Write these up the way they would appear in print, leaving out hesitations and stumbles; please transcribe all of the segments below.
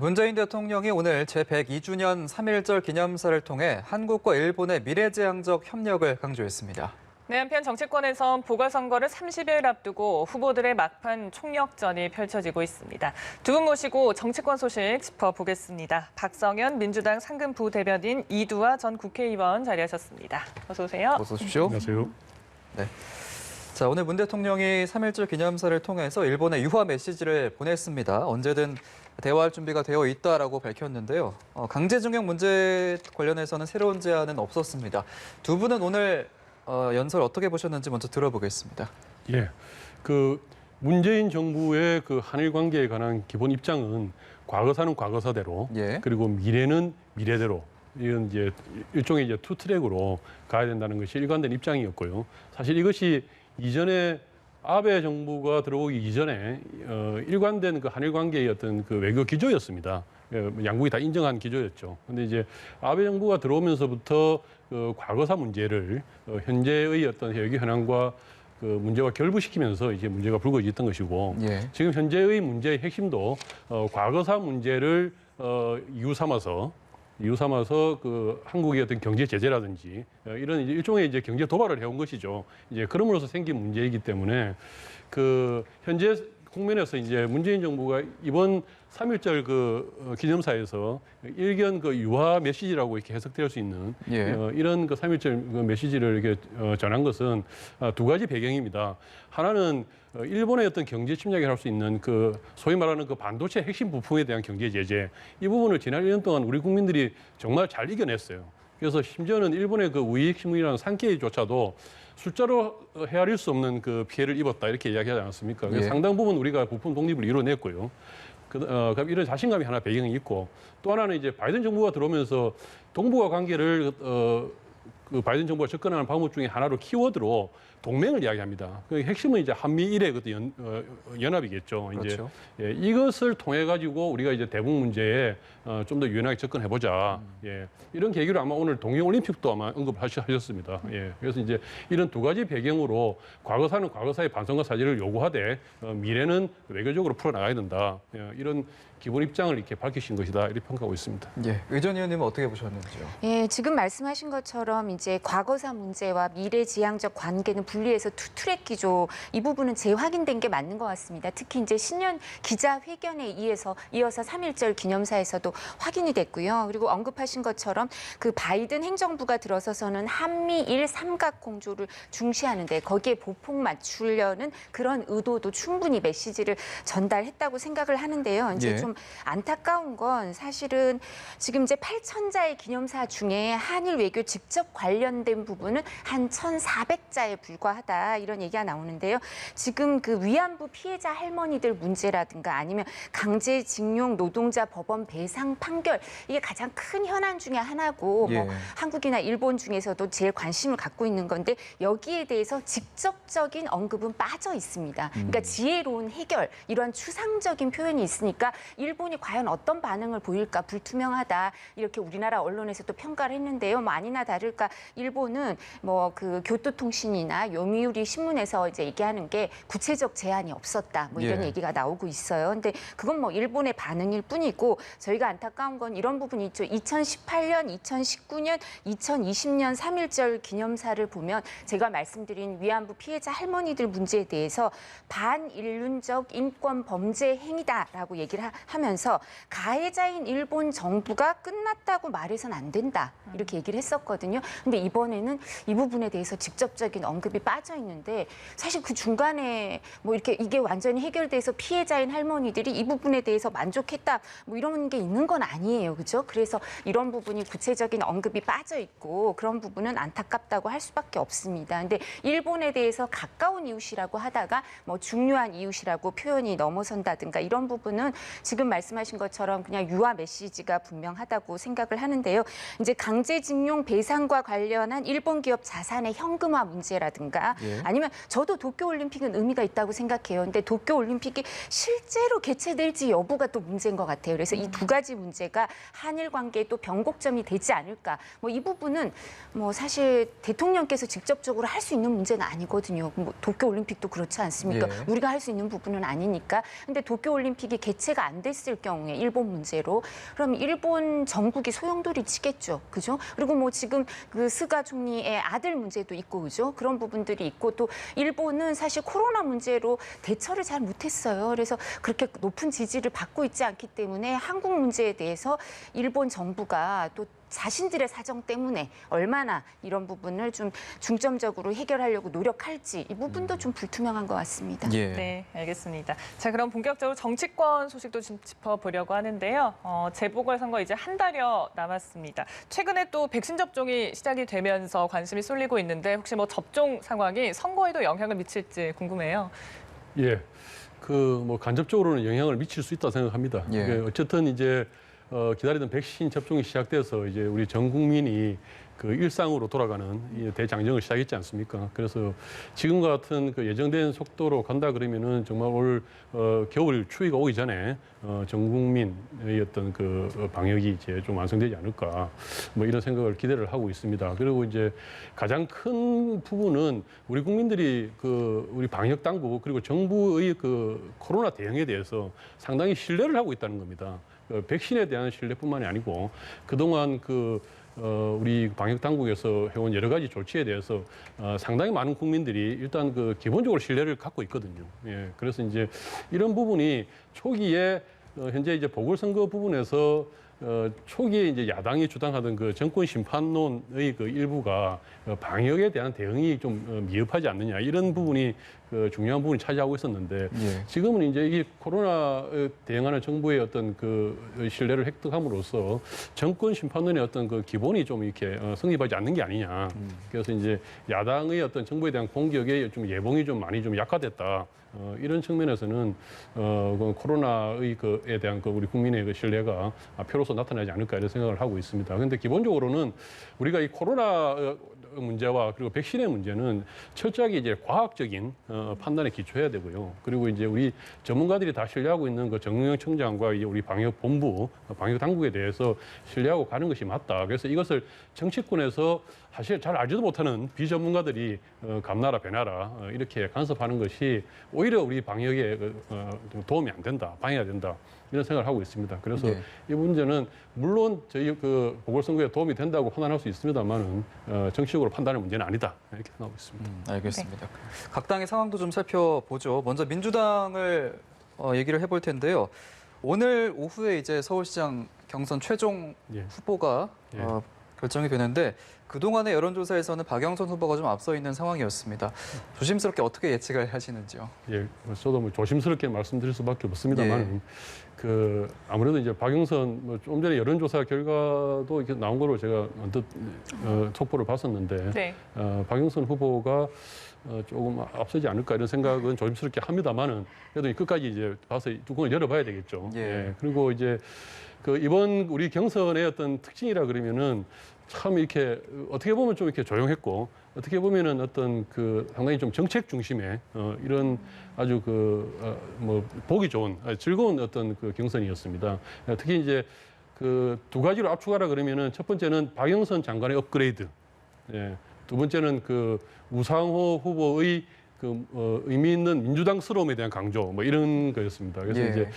문재인 대통령이 오늘 제102주년 3.1절 기념사를 통해 한국과 일본의 미래지향적 협력을 강조했습니다. 네, 한편 정치권에선 보궐선거를 30일 앞두고 후보들의 막판 총력전이 펼쳐지고 있습니다. 두 분 모시고 정치권 소식 짚어보겠습니다. 박성현 민주당 상근부 대변인, 이두하 전 국회의원 자리하셨습니다. 어서 오세요. 어서 오십시오. 안녕하세요. 네. 자, 오늘 문 대통령이 3.1절 기념사를 통해서 일본에 유화 메시지를 보냈습니다. 언제든 대화할 준비가 되어 있다라고 밝혔는데요. 강제징용 문제 관련해서는 새로운 제안은 없었습니다. 두 분은 오늘 연설 어떻게 보셨는지 먼저 들어보겠습니다. 예, 문재인 정부의 한일 관계에 관한 기본 입장은 과거사는 과거사대로, 예. 그리고 미래는 미래대로, 이런 일종의 투 트랙으로 가야 된다는 것이 일관된 입장이었고요. 사실 이것이 이전에 아베 정부가 들어오기 이전에 일관된 한일 관계의 어떤 외교 기조였습니다. 양국이 다 인정한 기조였죠. 근데 이제 아베 정부가 들어오면서부터 과거사 문제를 현재의 어떤 외교 현황과 문제와 결부시키면서 이제 문제가 불거졌던 것이고, 예. 지금 현재의 문제의 핵심도 과거사 문제를 이유 삼아서 한국의 어떤 경제 제재라든지 이런 일종의 경제 도발을 해온 것이죠. 이제 그럼으로써 생긴 문제이기 때문에 현재 국면에서 이제 문재인 정부가 이번 3.1절 기념사에서 일견 유화 메시지라고 이렇게 해석될 수 있는, 예. 이런 3.1절 메시지를 이렇게 전한 것은 두 가지 배경입니다. 하나는 일본의 어떤 경제 침략을 할 수 있는 소위 말하는 반도체 핵심 부품에 대한 경제 제재, 이 부분을 지난 1년 동안 우리 국민들이 정말 잘 이겨냈어요. 그래서 심지어는 일본의 우이익 신문이라는 산케이조차도 숫자로 헤아릴 수 없는 피해를 입었다, 이렇게 이야기하지 않았습니까? 그래서 예. 상당 부분 우리가 부품 독립을 이뤄냈고요. 이런 자신감이 하나 배경이 있고, 또 하나는 이제 바이든 정부가 들어오면서 동북아 관계를 바이든 정부가 접근하는 방법 중에 하나로 키워드로 동맹을 이야기합니다. 핵심은 이제 한미일의 연합이겠죠. 그렇죠. 이제 이것을 통해 가지고 우리가 이제 대북 문제에 좀 더 유연하게 접근해 보자. 이런 계기로 아마 오늘 동계올림픽도 아마 언급하셨습니다. 그래서 이제 이런 두 가지 배경으로 과거사는 과거사의 반성과 사죄를 요구하되 미래는 외교적으로 풀어나가야 된다. 이런 기본 입장을 이렇게 밝히신 것이다, 이렇게 평가하고 있습니다. 예. 의전 의원님은 어떻게 보셨는지요? 예, 지금 말씀하신 것처럼 이제 과거사 문제와 미래지향적 관계는 분리해서 투트랙 기조, 이 부분은 재확인된 게 맞는 것 같습니다. 특히 이제 신년 기자회견에 이어서 3.1절 기념사에서도 확인이 됐고요. 그리고 언급하신 것처럼 바이든 행정부가 들어서서는 한미일 삼각 공조를 중시하는데 거기에 보폭 맞추려는 그런 의도도 충분히 메시지를 전달했다고 생각을 하는데요. 이제 예. 좀 안타까운 건 사실은 지금 이제 8,000자의 기념사 중에 한일 외교 직접 관련된 부분은 한 1,400자에 불과하다, 이런 얘기가 나오는데요. 지금 위안부 피해자 할머니들 문제라든가 아니면 강제징용 노동자 법원 배상 판결, 이게 가장 큰 현안 중에 하나고, 예. 한국이나 일본 중에서도 제일 관심을 갖고 있는 건데 여기에 대해서 직접적인 언급은 빠져 있습니다. 그러니까 지혜로운 해결, 이런 추상적인 표현이 있으니까 일본이 과연 어떤 반응을 보일까 불투명하다, 이렇게 우리나라 언론에서도 평가를 했는데요. 아니나 다를까 일본은 교토통신이나 요미우리 신문에서 이제 얘기하는 게 구체적 제안이 없었다, 이런 예. 얘기가 나오고 있어요. 근데 그건 일본의 반응일 뿐이고, 저희가 안타까운 건 이런 부분이 있죠. 2018년, 2019년, 2020년 3.1절 기념사를 보면 제가 말씀드린 위안부 피해자 할머니들 문제에 대해서 반인륜적 인권 범죄 행위다라고 얘기를 하면서 가해자인 일본 정부가 끝났다고 말해서는 안 된다, 이렇게 얘기를 했었거든요. 근데 이번에는 이 부분에 대해서 직접적인 언급이 빠져 있는데, 사실 그 중간에 이게 완전히 해결돼서 피해자인 할머니들이 이 부분에 대해서 만족했다, 이런 게 있는 건 아니에요. 그죠? 그래서 이런 부분이 구체적인 언급이 빠져 있고, 그런 부분은 안타깝다고 할 수밖에 없습니다. 근데 일본에 대해서 가까운 이웃이라고 하다가 중요한 이웃이라고 표현이 넘어선다든가, 이런 부분은 지금 말씀하신 것처럼 그냥 유화 메시지가 분명하다고 생각을 하는데요. 이제 강제징용 배상과 관련한 일본 기업 자산의 현금화 문제라든가, 예. 아니면 저도 도쿄올림픽은 의미가 있다고 생각해요. 근데 도쿄올림픽이 실제로 개최될지 여부가 또 문제인 것 같아요. 그래서 이 두 가지 문제가 한일 관계에 또 변곡점이 되지 않을까. 이 부분은 사실 대통령께서 직접적으로 할 수 있는 문제는 아니거든요. 도쿄올림픽도 그렇지 않습니까? 예. 우리가 할 수 있는 부분은 아니니까. 근데 도쿄올림픽이 개최가 안 됐을 경우에 일본 문제로 그럼 일본 정국이 소용돌이 치겠죠. 그죠? 그리고 뭐 지금 그 스가 총리의 아들 문제도 있고 그죠? 그런 부분들이 있고 또 일본은 사실 코로나 문제로 대처를 잘 못했어요. 그래서 그렇게 높은 지지를 받고 있지 않기 때문에 한국 문제에 대해서 일본 정부가 또 자신들의 사정 때문에 얼마나 이런 부분을 좀 중점적으로 해결하려고 노력할지 이 부분도 좀 불투명한 것 같습니다. 예. 네, 알겠습니다. 자, 그럼 본격적으로 정치권 소식도 좀 짚어보려고 하는데요. 재보궐선거 이제 한 달여 남았습니다. 최근에 또 백신 접종이 시작이 되면서 관심이 쏠리고 있는데 혹시 뭐 접종 상황이 선거에도 영향을 미칠지 궁금해요. 예, 그 뭐 간접적으로는 영향을 미칠 수 있다 생각합니다. 예. 이게 어쨌든 이제 기다리던 백신 접종이 시작돼서 이제 우리 전 국민이 그 일상으로 돌아가는 이 대장정을 시작했지 않습니까? 그래서 지금 같은 그 예정된 속도로 간다 그러면은 정말 올 겨울 추위가 오기 전에 전 국민의 어떤 그 방역이 이제 좀 완성되지 않을까 뭐 이런 생각을 기대를 하고 있습니다. 그리고 이제 가장 큰 부분은 우리 국민들이 그 우리 방역 당국 그리고 정부의 그 코로나 대응에 대해서 상당히 신뢰를 하고 있다는 겁니다. 백신에 대한 신뢰뿐만이 아니고 그동안 우리 방역 당국에서 해온 여러 가지 조치에 대해서 상당히 많은 국민들이 일단 그 기본적으로 신뢰를 갖고 있거든요. 예, 그래서 이제 이런 부분이 초기에 현재 이제 보궐선거 부분에서 초기에 이제 야당이 주장하던 그 정권 심판론의 그 일부가 방역에 대한 대응이 좀 미흡하지 않느냐 이런 부분이 그 중요한 부분이 차지하고 있었는데 예. 지금은 이제 이 코로나 대응하는 정부의 어떤 그 신뢰를 획득함으로써 정권 심판론의 어떤 그 기본이 좀 이렇게 성립하지 않는 게 아니냐. 그래서 이제 야당의 어떤 정부에 대한 공격에 좀 예봉이 좀 많이 좀 약화됐다. 이런 측면에서는 그 코로나의 그에 대한 그 우리 국민의 그 신뢰가 표로서 나타나지 않을까 이런 생각을 하고 있습니다. 그런데 기본적으로는 우리가 이 코로나 문제와 그리고 백신의 문제는 철저하게 이제 과학적인 판단에 기초해야 되고요. 그리고 이제 우리 전문가들이 다 신뢰하고 있는 그 정은영 청장과 이제 우리 방역본부, 방역 당국에 대해서 신뢰하고 가는 것이 맞다. 그래서 이것을 정치권에서 사실 잘 알지도 못하는 비전문가들이 감나라 배나라 이렇게 간섭하는 것이 오히려 우리 방역에 도움이 안 된다, 방해가 된다 이런 생각을 하고 있습니다. 그래서 네. 이 문제는 물론 저희 그 보궐선거에 도움이 된다고 판단할 수 있습니다만은 정치적으로 판단할 문제는 아니다 이렇게 생각하고 있습니다. 알겠습니다. 각 당의 상황도 좀 살펴보죠. 먼저 민주당을 얘기를 해볼 텐데요. 오늘 오후에 이제 서울시장 경선 최종 예. 후보가 예. 결정이 되는데 그동안의 여론조사에서는 박영선 후보가 좀 앞서 있는 상황이었습니다. 조심스럽게 어떻게 예측을 하시는지요? 예, 저도 뭐 조심스럽게 말씀드릴 수밖에 없습니다만, 그 아무래도 이제 박영선 뭐 좀 전에 여론조사 결과도 이렇게 나온 거로 제가 언뜻 속보를 봤었는데, 네. 박영선 후보가 조금 앞서지 않을까 이런 생각은 조심스럽게 합니다만은 그래도 끝까지 이제 봐서 뚜껑을 열어봐야 되겠죠. 예. 그리고 이제 그 이번 우리 경선의 어떤 특징이라 그러면은 참 이렇게 어떻게 보면 좀 이렇게 조용했고 어떻게 보면은 어떤 그 상당히 좀 정책 중심의 이런 아주 뭐 보기 좋은 즐거운 어떤 그 경선이었습니다. 특히 이제 그 두 가지로 압축하라 그러면은 첫 번째는 박영선 장관의 업그레이드, 예. 두 번째는 그 우상호 후보의 그 의미 있는 민주당스러움에 대한 강조 뭐 이런 거였습니다. 그래서 예. 이제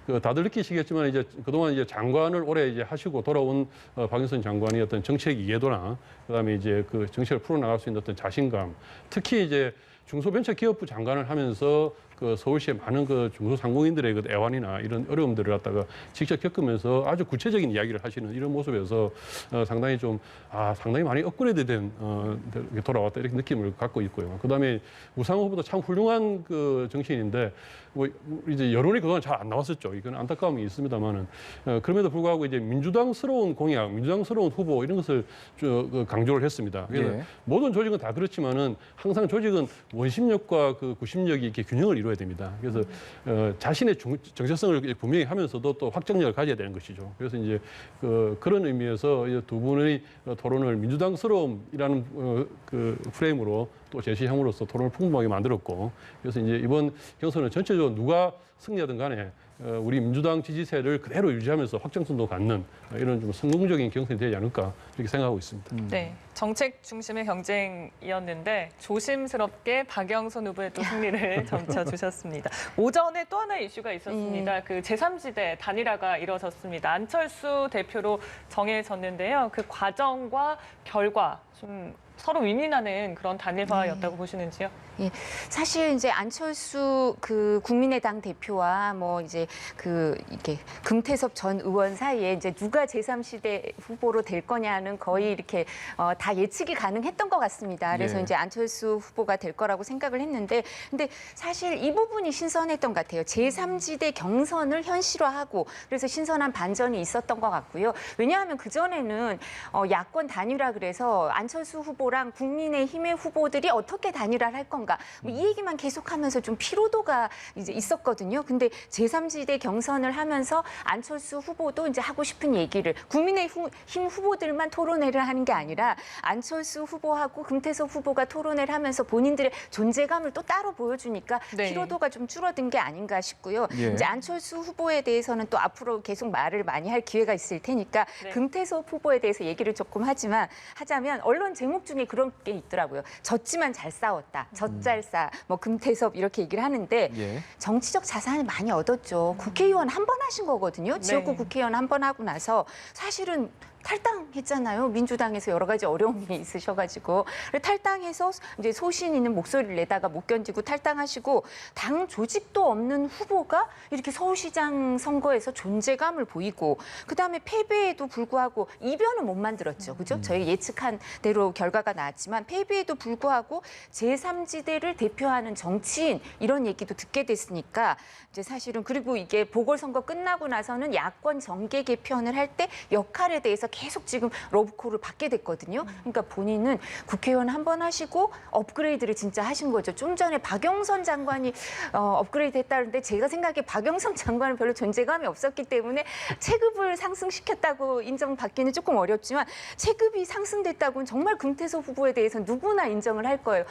그 다들 느끼시겠지만 이제 그동안 이제 장관을 오래 이제 하시고 돌아온 박영선 장관이 어떤 정책 이해도나 그다음에 이제 그 정책을 풀어나갈 수 있는 어떤 자신감, 특히 이제 중소벤처기업부 장관을 하면서 그 서울시의 많은 그 중소상공인들의 그 애환이나 이런 어려움들을 갖다가 직접 겪으면서 아주 구체적인 이야기를 하시는 이런 모습에서 상당히 좀 상당히 많이 업그레이드된 돌아왔다 이렇게 느낌을 갖고 있고요. 그다음에 우상호 후보도 참 훌륭한 그 정치인인데 뭐 이제 여론이 그동안 잘 안 나왔었죠. 이건 안타까움이 있습니다만은 그럼에도 불구하고 이제 민주당스러운 공약, 민주당스러운 후보 이런 것을 강조를 했습니다. 그래서 예. 모든 조직은 다 그렇지만은 항상 조직은 원심력과 그 구심력이 이렇게 균형을 이루어야 됩니다. 그래서 자신의 정체성을 분명히 하면서도 또 확정력을 가져야 되는 것이죠. 그래서 이제 그런 의미에서 이제 두 분의 토론을 민주당스러움이라는 그 프레임으로 또 제시함으로써 토론을 풍부하게 만들었고, 그래서 이제 이번 경선은 전체적으로 누가 승리하든 간에 우리 민주당 지지세를 그대로 유지하면서 확장성도 갖는 이런 좀 성공적인 경선이 되지 않을까 이렇게 생각하고 있습니다. 네, 정책 중심의 경쟁이었는데 조심스럽게 박영선 후보의 또 승리를 점쳐주셨습니다. 오전에 또 하나의 이슈가 있었습니다. 그 제3지대 단일화가 이뤄졌습니다. 안철수 대표로 정해졌는데요. 그 과정과 결과 좀 서로 윈윈하는 그런 단일화였다고 보시는지요? 예, 사실 이제 안철수 그 국민의당 대표와 뭐 이제 이렇게 금태섭 전 의원 사이에 이제 누가 제3시대 후보로 될 거냐는 거의 이렇게 다 예측이 가능했던 것 같습니다. 그래서 예. 이제 안철수 후보가 될 거라고 생각을 했는데, 근데 사실 이 부분이 신선했던 것 같아요. 제3지대 경선을 현실화하고 그래서 신선한 반전이 있었던 것 같고요. 왜냐하면 그 전에는 야권 단일화 그래서 안철수 후보랑 국민의힘의 후보들이 어떻게 단일화를 할 건가? 뭐이 얘기만 계속하면서 좀 피로도가 이제 있었거든요. 근데 제3지대 경선을 하면서 안철수 후보도 이제 하고 싶은 얘기를 국민의힘 후보들만 토론회를 하는 게 아니라 안철수 후보하고 금태섭 후보가 토론회를 하면서 본인들의 존재감을 또 따로 보여주니까 네. 피로도가 좀 줄어든 게 아닌가 싶고요. 예. 이제 안철수 후보에 대해서는 또 앞으로 계속 말을 많이 할 기회가 있을 테니까 네. 금태섭 후보에 대해서 얘기를 조금 하자면 언론 제목 중에 그런 게 있더라고요. 졌지만 잘 싸웠다. 젖잘싸, 뭐 금태섭 이렇게 얘기를 하는데 예. 정치적 자산을 많이 얻었죠. 국회의원 한 번 하신 거거든요. 지역구 네. 국회의원 한 번 하고 나서 사실은 탈당했잖아요. 민주당에서 여러 가지 어려움이 있으셔가지고 탈당해서 이제 소신 있는 목소리를 내다가 못 견디고 탈당하시고 당 조직도 없는 후보가 이렇게 서울시장 선거에서 존재감을 보이고 그다음에 패배에도 불구하고 이변은 못 만들었죠. 그죠? 저희 예측한 대로 결과가 나왔지만 패배에도 불구하고 제3지대를 대표하는 정치인 이런 얘기도 듣게 됐으니까 이제 사실은 그리고 이게 보궐선거 끝나고 나서는 야권 정계 개편을 할 때 역할에 대해서 계속 지금 러브콜을 받게 됐거든요. 그러니까 본인은 국회의원 한 번 하시고 업그레이드를 진짜 하신 거죠. 좀 전에 박영선 장관이 업그레이드 했다는데 제가 생각에 박영선 장관은 별로 존재감이 없었기 때문에 체급을 상승시켰다고 인정받기는 조금 어렵지만 체급이 상승됐다고는 정말 금태섭 후보에 대해서 누구나 인정을 할 거예요.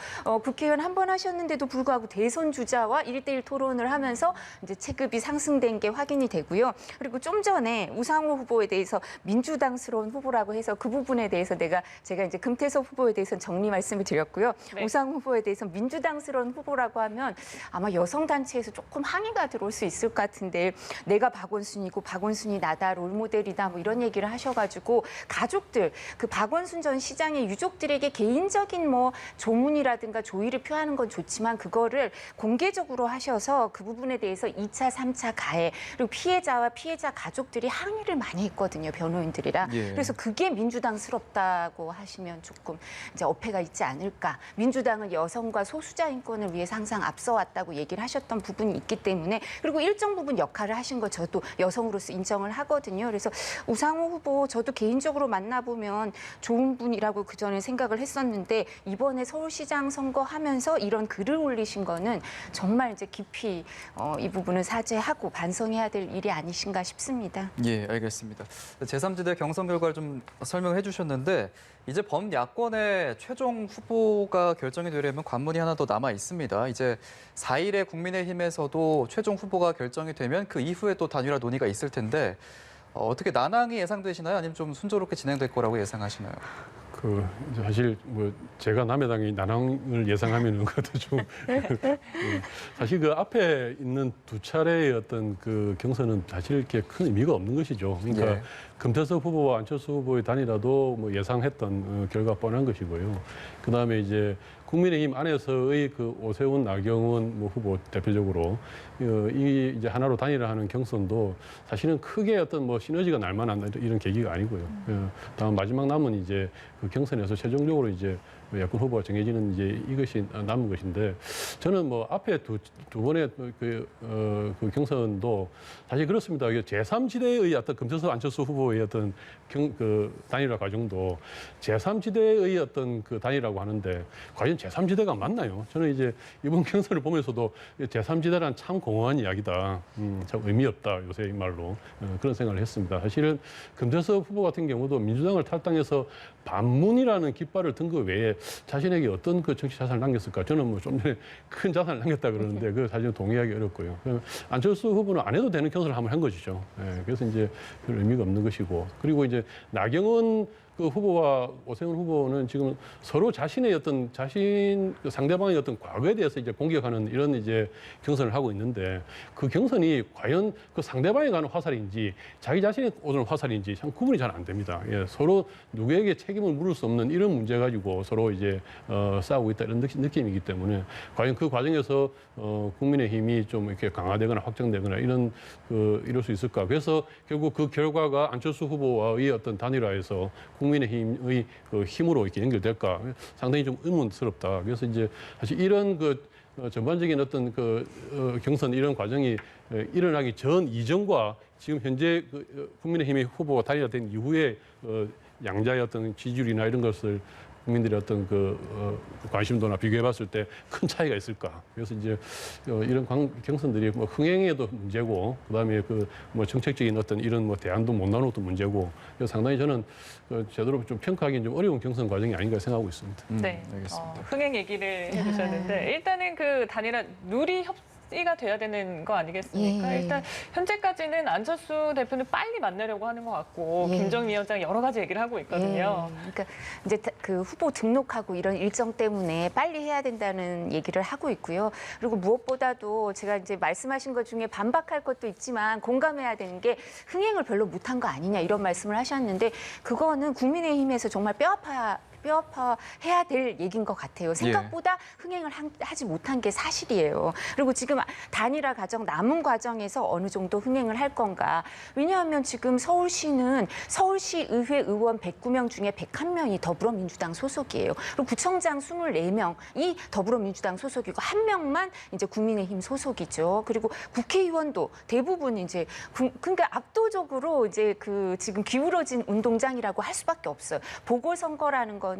국회의원 한 번 하셨는데도 불구하고 대선 주자와 1대1 토론을 하면서 이제 체급이 상승된 게 확인이 되고요. 그리고 좀 전에 우상호 후보에 대해서 민주당스러운 후보라고 해서 그 부분에 대해서 제가 이제 금태섭 후보에 대해서는 정리 말씀을 드렸고요. 네. 우상호 후보에 대해서 민주당스러운 후보라고 하면 아마 여성단체에서 조금 항의가 들어올 수 있을 것 같은데 내가 박원순이고 박원순이 나다 롤모델이다 뭐 이런 얘기를 하셔가지고 가족들 그 박원순 전 시장의 유족들에게 개인적인 뭐 조문이라든가 조의를 표하는 건 좋지만 그거를 공개적으로 하셔서 그 부분에 대해서 2차, 3차 가해 그리고 피해자와 피해자 가족들이 항의를 많이 했거든요. 변호인들이랑. 예. 그래서 그게 민주당스럽다고 하시면 조금 이제 어폐가 있지 않을까. 민주당은 여성과 소수자 인권을 위해서 항상 앞서왔다고 얘기를 하셨던 부분이 있기 때문에 그리고 일정 부분 역할을 하신 거 저도 여성으로서 인정을 하거든요. 그래서 우상호 후보 저도 개인적으로 만나보면 좋은 분이라고 그전에 생각을 했었는데 이번에 서울시장 선거하면서 이런 글을 올리신 거는 정말 이제 깊이 이 부분은 사죄하고 반성해야 될 일이 아니신가 싶습니다. 예, 알겠습니다. 제3지대 경선 결과를 좀 설명해 주셨는데 이제 범야권의 최종 후보가 결정이 되려면 관문이 하나 더 남아 있습니다. 이제 4일에 국민의힘에서도 최종 후보가 결정이 되면 그 이후에 또 단일화 논의가 있을 텐데 어떻게 난항이 예상되시나요? 아니면 좀 순조롭게 진행될 거라고 예상하시나요? 이제 사실 뭐 제가 남해당이 난항을 예상하면은 그것도 좀 사실 그 앞에 있는 두 차례의 어떤 그 경선은 사실 이렇게 큰 의미가 없는 것이죠. 그러니까 예. 금태섭 후보와 안철수 후보의 단일화도 뭐 예상했던 결과 뻔한 것이고요. 그 다음에 이제 국민의힘 안에서의 그 오세훈, 나경원 뭐 후보 대표적으로 이 이제 하나로 단일화하는 경선도 사실은 크게 어떤 뭐 시너지가 날 만한 이런 계기가 아니고요. 다음 마지막 남은 이제 그 경선에서 최종적으로 이제 야권 후보가 정해지는 이제 이것이 남은 것인데 저는 뭐 앞에 두 번의 그 경선도 사실 그렇습니다. 제3지대의 어떤 금태섭 안철수 후보의 어떤 그 단일화 과정도 제3지대의 어떤 그 단일화라고 하는데 과연 제3지대가 맞나요? 저는 이제 이번 경선을 보면서도 제3지대란 참 공허한 이야기다. 참 의미 없다. 요새 이 말로 그런 생각을 했습니다. 사실은 금태섭 후보 같은 경우도 민주당을 탈당해서 반문이라는 깃발을 든 것 외에 자신에게 어떤 그 정치 자산을 남겼을까? 저는 뭐 좀 전에 큰 자산을 남겼다 그러는데 그 사실은 동의하기 어렵고요. 안철수 후보는 안 해도 되는 경선을 한번 한 것이죠. 예, 그래서 이제 별 의미가 없는 것이고, 그리고 이제 나경원 그 후보와 오세훈 후보는 지금 서로 자신의 어떤 그 상대방의 어떤 과거에 대해서 이제 공격하는 이런 이제 경선을 하고 있는데, 그 경선이 과연 그 상대방에 가는 화살인지 자기 자신이 오는 화살인지 참 구분이 잘 안 됩니다. 예, 서로 누구에게 책임을 물을 수 없는 이런 문제 가지고 서로 이제 싸우고 있다 이런 느낌이기 때문에, 과연 그 과정에서 국민의힘이 좀 이렇게 강화되거나 확장되거나 이럴 수 있을까? 그래서 결국 그 결과가 안철수 후보와의 어떤 단일화에서 국민의힘의 그 힘으로 이렇게 연결될까? 상당히 좀 의문스럽다. 그래서 이제 사실 이런 그 전반적인 어떤 그 경선 이런 과정이 일어나기 전 이전과 지금 현재 그 국민의힘의 후보가 단일화된 이후에 양자의 어떤 지지율이나 이런 것을 국민들의 어떤 관심도나 비교해봤을 때 큰 차이가 있을까? 그래서 이제 이런 경선들이 뭐 흥행에도 문제고, 그다음에 뭐 정책적인 어떤 이런 뭐 대안도 못 나누어도 문제고, 그래서 상당히 저는 제대로 좀 평가하기는 좀 어려운 경선 과정이 아닌가 생각하고 있습니다. 네, 알겠습니다. 흥행 얘기를 해주셨는데 일단은 그 단일화 룰이 협의가 돼야 되는 거 아니겠습니까? 예. 일단 현재까지는 안철수 대표는 빨리 만나려고 하는 것 같고 예. 김정미 위원장 여러 가지 얘기를 하고 있거든요. 그러니까 이제 그 후보 등록하고 이런 일정 때문에 빨리 해야 된다는 얘기를 하고 있고요. 그리고 무엇보다도 제가 이제 말씀하신 것 중에 반박할 것도 있지만 공감해야 되는 게 흥행을 별로 못한 거 아니냐 이런 말씀을 하셨는데, 그거는 국민의힘에서 정말 뼈아파야 해야 될 얘기인 것 같아요. 생각보다 흥행을 하지 못한 게 사실이에요. 그리고 지금 단일화 과정, 남은 과정에서 어느 정도 흥행을 할 건가. 왜냐하면 지금 서울시는 서울시 의회 의원 109명 중에 101명이 더불어민주당 소속이에요. 그리고 구청장 24명이 더불어민주당 소속이고 1명만 이제 국민의힘 소속이죠. 그리고 국회의원도 대부분 이제 그러니까 압도적으로 이제 그 지금 기울어진 운동장이라고 할 수밖에 없어요. 보궐선거라는 거는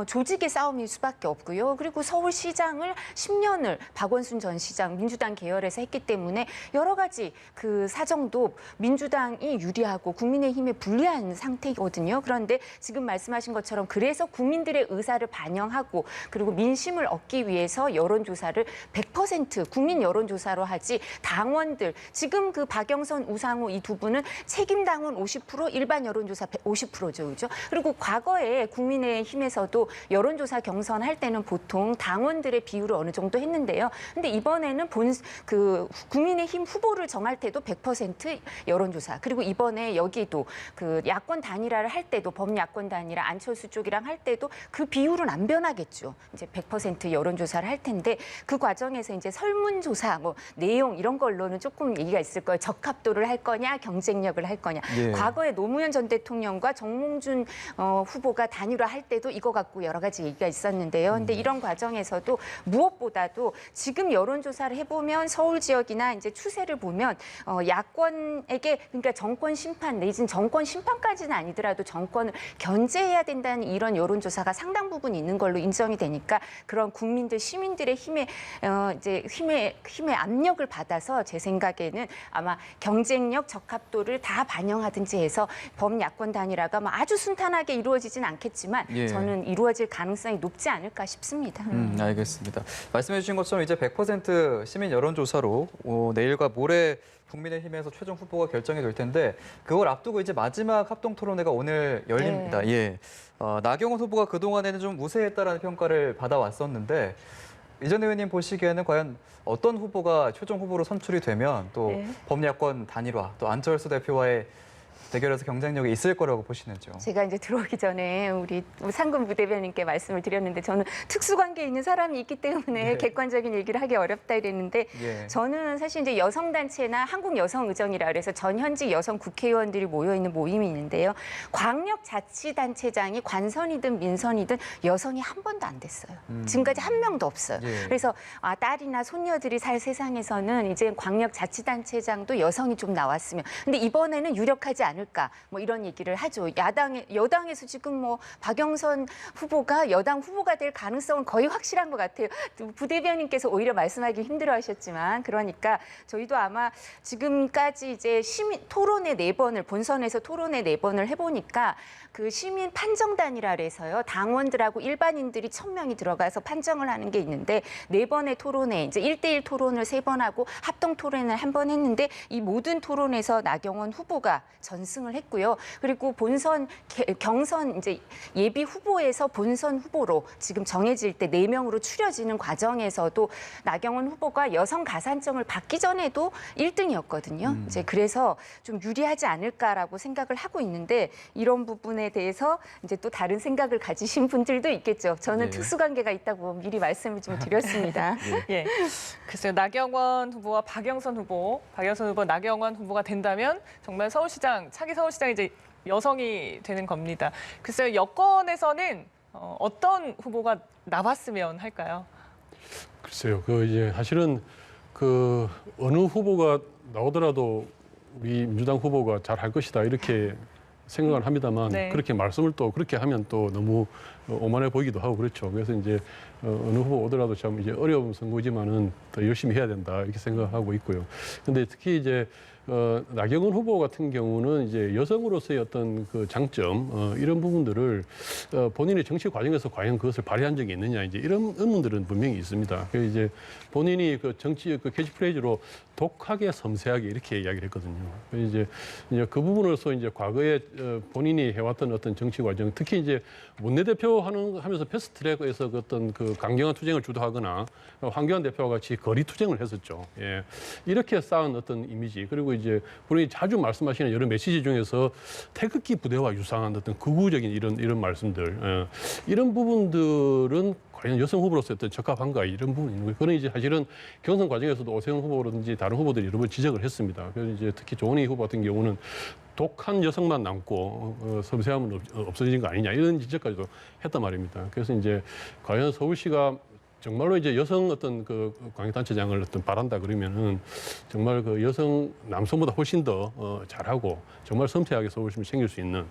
조직의 싸움일 수밖에 없고요. 그리고 서울시장을 10년을 박원순 전 시장 민주당 계열에서 했기 때문에 여러 가지 그 사정도 민주당이 유리하고 국민의힘에 불리한 상태거든요. 그런데 지금 말씀하신 것처럼 그래서 국민들의 의사를 반영하고 그리고 민심을 얻기 위해서 여론조사를 100% 국민 여론조사로 하지, 당원들 지금 그 박영선, 우상호 이 두 분은 책임당원 50%, 일반 여론조사 50%죠. 그죠? 그리고 과거에 국민의힘에서도 여론조사 경선할 때는 보통 당원들의 비율을 어느 정도 했는데요. 근데 이번에는 국민의힘 후보를 정할 때도 100% 여론조사. 그리고 이번에 여기도 그 야권 단일화를 할 때도 범야권 단일화 안철수 쪽이랑 할 때도 그 비율은 안 변하겠죠. 이제 100% 여론조사를 할 텐데 그 과정에서 이제 설문조사 뭐 내용 이런 걸로는 조금 얘기가 있을 거예요. 적합도를 할 거냐, 경쟁력을 할 거냐. 예. 과거에 노무현 전 대통령과 정몽준 후보가 단일화할 때도 이거 갖고 여러 가지 얘기가 있었는데요. 근데 이런 과정에서도 무엇보다도 지금 여론조사를 해보면 서울 지역이나 이제 추세를 보면 야권에게, 그러니까 정권 심판 내지는 정권 심판까지는 아니더라도 정권을 견제해야 된다는 이런 여론조사가 상당 부분 있는 걸로 인정이 되니까 그런 국민들, 시민들의 힘의 압력을 받아서 제 생각에는 아마 경쟁력, 적합도를 다 반영하든지 해서 범야권 단일화가 뭐 아주 순탄하게 이루어지진 않겠지만 예. 저는 이루어질 가능성이 높지 않을까 싶습니다. 알겠습니다. 말씀해 주신 것처럼 이제 100% 시민 여론조사로 내일과 모레 국민의힘에서 최종 후보가 결정이 될 텐데, 그걸 앞두고 이제 마지막 합동 토론회가 오늘 열립니다. 예. 나경원 후보가 그동안에는 좀 우세했다라는 평가를 받아왔었는데, 이전 의원님 보시기에는 과연 어떤 후보가 최종 후보로 선출이 되면 또 범야권 단일화, 또 안철수 대표와의 대결에서 경쟁력이 있을 거라고 보시는지요? 제가 이제 들어오기 전에 우리 상근 부대변인께 말씀을 드렸는데, 저는 특수관계에 있는 사람이 있기 때문에 객관적인 얘기를 하기 어렵다 이랬는데, 저는 사실 이제 여성단체나 한국여성의정이라 그래서 전현직 여성 국회의원들이 모여있는 모임이 있는데요. 광역자치단체장이 관선이든 민선이든 여성이 한 번도 안 됐어요. 지금까지 한 명도 없어요. 그래서 딸이나 손녀들이 살 세상에서는 이제 광역자치단체장도 여성이 좀 나왔으면. 근데 이번에는 유력하지 않을 않을까 뭐 이런 얘기를 하죠. 여당에서 지금 뭐 박영선 후보가 여당 후보가 될 가능성은 거의 확실한 것 같아요. 부대변인께서 오히려 말씀하기 힘들어하셨지만 그러니까 저희도 아마 지금까지 이제 시민 토론회 4번을 본선에서 토론회 4번을 해보니까 그 시민 판정단이라 그래서요. 당원들하고 일반인들이 1000명이 들어가서 판정을 하는 게 있는데 4번의 토론회 이제 1대1 토론을 3번 하고 합동 토론을 1번 했는데 이 모든 토론에서 나경원 후보가 전승을 했고요. 그리고 본선 경선 이제 예비 후보에서 본선 후보로 지금 정해질 때 4명으로 추려지는 과정에서도 나경원 후보가 여성 가산점을 받기 전에도 1등이었거든요. 이제 그래서 좀 유리하지 않을까라고 생각을 하고 있는데 이런 부분에 대해서 이제 또 다른 생각을 가지신 분들도 있겠죠. 저는 네. 특수관계가 있다고 미리 말씀을 좀 드렸습니다. 예. 글쎄요, 나경원 후보와 박영선 후보, 나경원 후보가 된다면 정말 차기 서울시장이 이제 여성이 되는 겁니다. 글쎄요, 여권에서는 어떤 후보가 나왔으면 할까요? 글쎄요, 이제 사실은 어느 후보가 나오더라도 우리 민주당 후보가 잘할 것이다 이렇게 생각을 합니다만 네. 그렇게 말씀을 또 그렇게 하면 또 너무 오만해 보이기도 하고 그렇죠. 그래서 이제 어느 후보 오더라도 참 이제 어려운 선거지만은 더 열심히 해야 된다 이렇게 생각하고 있고요. 근데 특히 이제 나경원 후보 같은 경우는 이제 여성으로서의 어떤 그 장점 이런 부분들을 본인의 정치 과정에서 과연 그것을 발휘한 적이 있느냐 이제 이런 의문들은 분명히 있습니다. 그래서 이제 본인이 그 정치 캐치프레이즈로 독하게 섬세하게 이렇게 이야기를 했거든요. 그래서 이제 그 부분으로서 이제 과거에 본인이 해왔던 어떤 정치 과정, 특히 이제 원내대표 하면서 패스트트랙에서 어떤 그 강경한 투쟁을 주도하거나 황교안 대표와 같이 거리 투쟁을 했었죠. 예. 이렇게 쌓은 어떤 이미지 그리고 이제 본인이 자주 말씀하시는 여러 메시지 중에서 태극기 부대와 유사한 어떤 극우적인 이런 말씀들 이런 부분들은 과연 여성 후보로서 어떤 적합한가 이런 부분이 있는 거예요. 그는 이제 사실은 경선 과정에서도 오세훈 후보라든지 다른 후보들이 여러 번 지적을 했습니다. 그래서 이제 특히 조은희 후보 같은 경우는 독한 여성만 남고 섬세함은 없어진 거 아니냐 이런 지적까지도 했단 말입니다. 그래서 이제 과연 서울시가 정말로 이제 여성 어떤 그 광역단체장을 어떤 바란다 그러면은 정말 그 남성보다 훨씬 더 잘하고 정말 섬세하게 서울시를 챙길 수 있는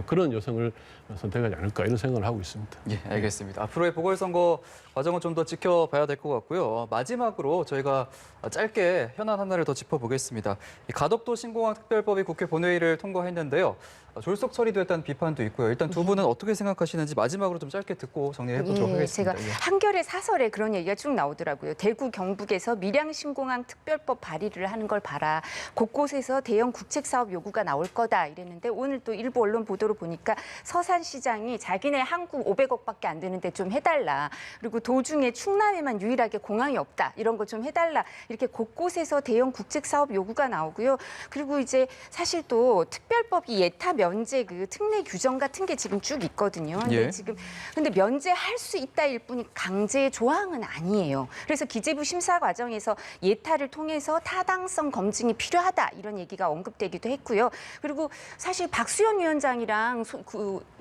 그런 여성을 선택하지 않을까 이런 생각을 하고 있습니다. 예, 알겠습니다. 앞으로의 보궐선거 과정은 좀 더 지켜봐야 될 것 같고요. 마지막으로 저희가 짧게 현안 하나를 더 짚어보겠습니다. 이 가덕도 신공항 특별법이 국회 본회의를 통과했는데요. 졸속 처리됐다는 비판도 있고요. 일단 두 분은 어떻게 생각하시는지 마지막으로 좀 짧게 듣고 정리해보도록 하겠습니다. 제가 한겨레 사설에 그런 얘기가 쭉 나오더라고요. 대구 경북에서 밀양 신공항 특별법 발의를 하는 걸 봐라. 곳곳에서 대형 국책 사업 요구가 나올 거다 이랬는데 오늘 또 일부 언론 보도를 보니까 서산시장이 자기네 항구 500억밖에 안 되는데 좀 해달라. 그리고 도중에 충남에만 유일하게 공항이 없다. 이런 거 좀 해달라. 이렇게 곳곳에서 대형 국책 사업 요구가 나오고요. 그리고 이제 사실 또 특별법이 예타 면제 그 특례 규정 같은 게 지금 쭉 있거든요. 근데 예. 근데 면제할 수 있다일 뿐이 강제 조항은 아니에요. 그래서 기재부 심사 과정에서 예타를 통해서 타당성 검증이 필요하다 이런 얘기가 언급되기도 했고요. 그리고 사실 박수현 위원장이랑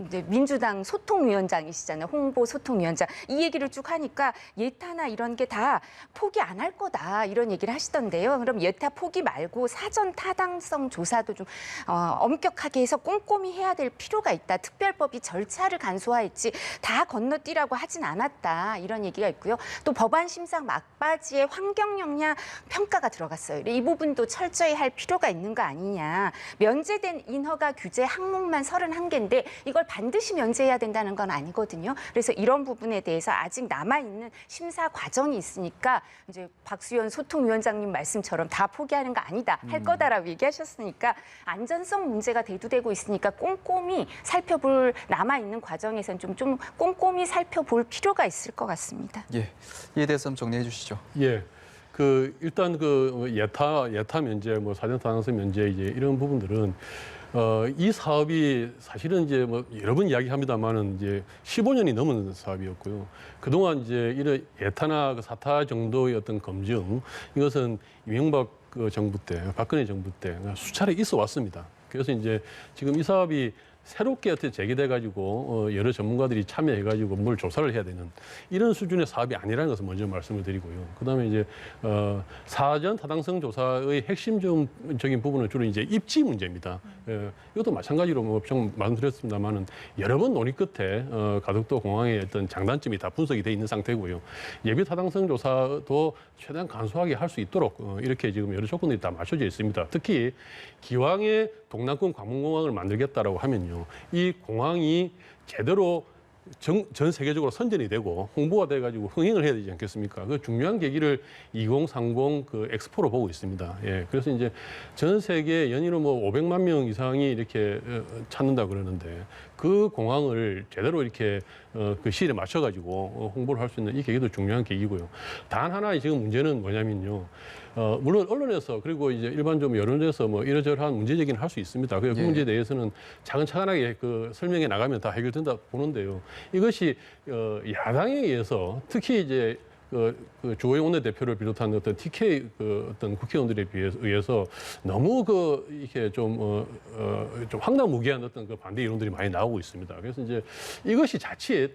이제 민주당 소통위원장이시잖아요. 홍보 소통위원장 이 얘기를 쭉 하니까 예타나 이런 게 다 포기 안 할 거다 이런 얘기를 하시던데요. 그럼 예타 포기 말고 사전 타당성 조사도 좀 엄격하게 해서 꼼꼼히 해야 될 필요가 있다. 특별법이 절차를 간소화했지 다 건너뛰라고 하진 않았다. 이런 얘기가 있고요. 또 법안 심사 막바지에 환경 영향 평가가 들어갔어요. 이 부분도 철저히 할 필요가 있는 거 아니냐. 면제된 인허가 규제 항목만 31개인데 이걸 반드시 면제해야 된다는 건 아니거든요. 그래서 이런 부분에 대해서 아직 남아있는 심사 과정이 있으니까 이제 박수현 소통위원장님 말씀처럼 다 포기하는 거 아니다. 할 거다라고 얘기하셨으니까 안전성 문제가 대두되고 있으니까 꼼꼼히 살펴볼 남아있는 과정에서는 좀 꼼꼼히 살펴볼 필요가 있을 것 같습니다. 예, 이에 대해서 좀 정리해 주시죠. 예. 일단 예타 면제, 사전 타당성 면제 이제 이런 부분들은 이 사업이 사실은 이제 여러 번 이야기합니다만은 이제 15년이 넘은 사업이었고요. 그동안 이제 이런 예타나 사타 정도의 어떤 검증 이것은 이명박 정부 때, 박근혜 정부 때 수차례 있어 왔습니다. 그래서 이제 지금 이 사업이 새롭게 어떻게 제기돼 가지고 여러 전문가들이 참여해 가지고 뭘 조사를 해야 되는 이런 수준의 사업이 아니라는 것을 먼저 말씀을 드리고요. 그다음에 이제 사전 타당성 조사의 핵심적인 부분은 주로 이제 입지 문제입니다. 이것도 마찬가지로 뭐 좀 말씀드렸습니다만은 여러 번 논의 끝에 가덕도 공항의 어떤 장단점이 다 분석이 돼 있는 상태고요. 예비 타당성 조사도 최대한 간소하게 할 수 있도록 이렇게 지금 여러 조건들이 다 맞춰져 있습니다. 특히 기왕에 동남권 관문공항을 만들겠다라고 하면요, 이 공항이 제대로 전 세계적으로 선전이 되고 홍보가 돼가지고 흥행을 해야 되지 않겠습니까? 그 중요한 계기를 2030 그 엑스포로 보고 있습니다. 예, 그래서 이제 전 세계 연일로 뭐 500만 명 이상이 이렇게 찾는다 그러는데 그 공항을 제대로 이렇게 그 시일에 맞춰가지고 홍보를 할 수 있는 이 계기도 중요한 계기고요. 단 하나의 지금 문제는 뭐냐면요. 물론 언론에서 그리고 이제 일반적으로 여론에서 뭐 이러저러한 문제 제기는 할 수 있습니다. 그 문제에 대해서는 차근차근하게 그 설명해 나가면 다 해결된다 보는데요. 이것이 야당에 의해서 특히 이제 그 주호영 원내대표를 비롯한 어떤 TK 어떤 국회의원들에 의해서 너무 이렇게 좀 황당무계한 어떤 그 반대 이론들이 많이 나오고 있습니다. 그래서 이제 이것이 자칫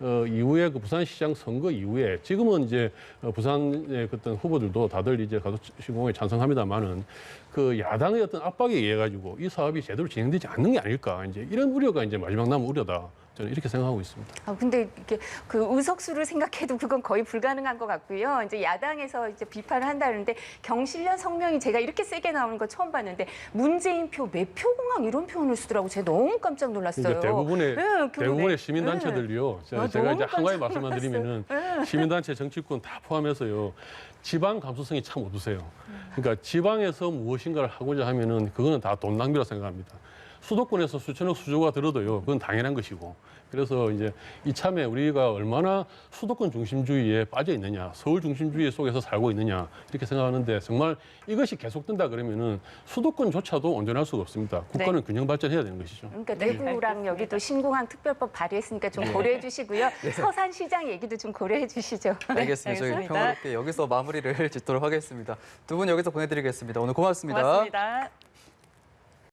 이후에 그 부산시장 선거 이후에 지금은 이제 부산의 어떤 후보들도 다들 이제 가덕시공에 찬성합니다만은 그 야당의 어떤 압박에 의해 가지고 이 사업이 제대로 진행되지 않는 게 아닐까 이제 이런 우려가 이제 마지막 남은 우려다. 저는 이렇게 생각하고 있습니다. 근데 이게 그 의석수를 생각해도 그건 거의 불가능한 것 같고요. 이제 야당에서 이제 비판을 한다는데 경실련 성명이 제가 이렇게 세게 나오는 거 처음 봤는데 문재인표 매표공항 이런 표현을 쓰더라고. 제가 너무 깜짝 놀랐어요. 그러니까 대부분의 시민단체들이요. 제가 이제 한 가지 말씀만 놀랐어요. 드리면은 시민단체 정치권 다 포함해서요. 지방 감수성이 참 없으세요. 그러니까 지방에서 무엇인가를 하고자 하면은 그거는 다 돈 낭비라 생각합니다. 수도권에서 수천억 수조가 들어도요, 그건 당연한 것이고. 그래서 이제 이참에 우리가 얼마나 수도권 중심주의에 빠져 있느냐, 서울 중심주의 속에서 살고 있느냐, 이렇게 생각하는데 정말 이것이 계속된다 그러면은 수도권조차도 온전할 수가 없습니다. 국가는 균형 발전해야 되는 것이죠. 그러니까 대구랑 여기도 신공항 특별법 발의했으니까 좀 고려해 주시고요. 서산시장 얘기도 좀 고려해 주시죠. 알겠습니다. 저희 알겠습니다. 평화롭게 여기서 마무리를 짓도록 하겠습니다. 두 분 여기서 보내드리겠습니다. 오늘 고맙습니다. 고맙습니다.